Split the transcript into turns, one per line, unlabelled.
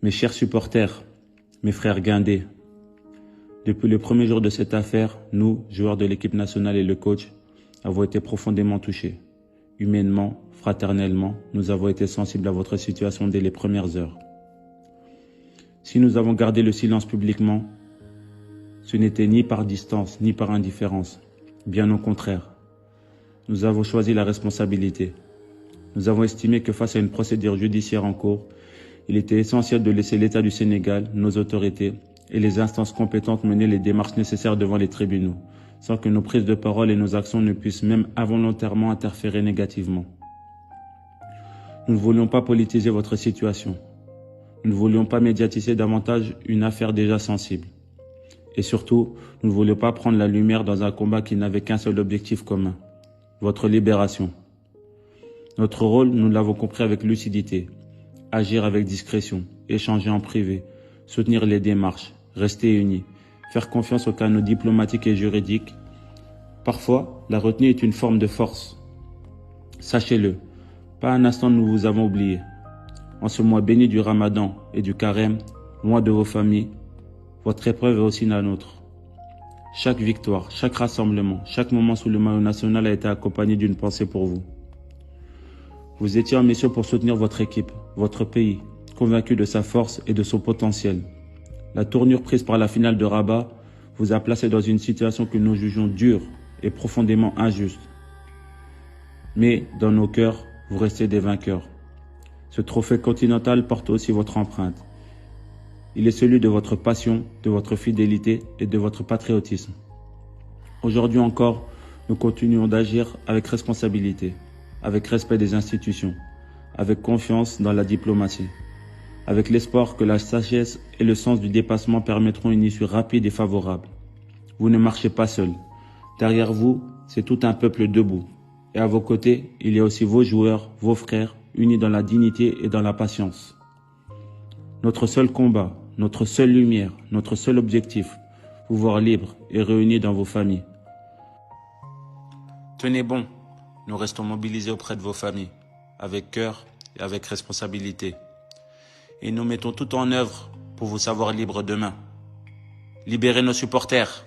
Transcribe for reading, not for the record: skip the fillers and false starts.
Mes chers supporters, mes frères guindés, depuis le premier jour de cette affaire, nous, joueurs de l'équipe nationale et le coach, avons été profondément touchés. Humainement, fraternellement, nous avons été sensibles à votre situation dès les premières heures. Si nous avons gardé le silence publiquement, ce n'était ni par distance, ni par indifférence. Bien au contraire. Nous avons choisi la responsabilité. Nous avons estimé que face à une procédure judiciaire en cours, il était essentiel de laisser l'État du Sénégal, nos autorités et les instances compétentes mener les démarches nécessaires devant les tribunaux, sans que nos prises de parole et nos actions ne puissent même involontairement interférer négativement. Nous ne voulions pas politiser votre situation. Nous ne voulions pas médiatiser davantage une affaire déjà sensible. Et surtout, nous ne voulions pas prendre la lumière dans un combat qui n'avait qu'un seul objectif commun, votre libération. Notre rôle, nous l'avons compris avec lucidité. Agir avec discrétion, échanger en privé, soutenir les démarches, rester unis, faire confiance aux canaux diplomatiques et juridiques. Parfois, la retenue est une forme de force. Sachez-le, pas un instant nous vous avons oublié. En ce mois béni du Ramadan et du Carême, loin de vos familles, votre épreuve est aussi la nôtre. Chaque victoire, chaque rassemblement, chaque moment sous le maillot national a été accompagné d'une pensée pour vous. Vous étiez en mission pour soutenir votre équipe, votre pays, convaincu de sa force et de son potentiel. La tournure prise par la finale de Rabat vous a placé dans une situation que nous jugeons dure et profondément injuste. Mais dans nos cœurs, vous restez des vainqueurs. Ce trophée continental porte aussi votre empreinte. Il est celui de votre passion, de votre fidélité et de votre patriotisme. Aujourd'hui encore, nous continuons d'agir avec responsabilité, avec respect des institutions, avec confiance dans la diplomatie, avec l'espoir que la sagesse et le sens du dépassement permettront une issue rapide et favorable. Vous ne marchez pas seul. Derrière vous, c'est tout un peuple debout. Et à vos côtés, il y a aussi vos joueurs, vos frères, unis dans la dignité et dans la patience. Notre seul combat, notre seule lumière, notre seul objectif, vous voir libres et réunis dans vos familles. Tenez bon, nous restons mobilisés auprès de vos familles, avec cœur et avec responsabilité. Et nous mettons tout en œuvre pour vous savoir libres demain. Libérez nos supporters.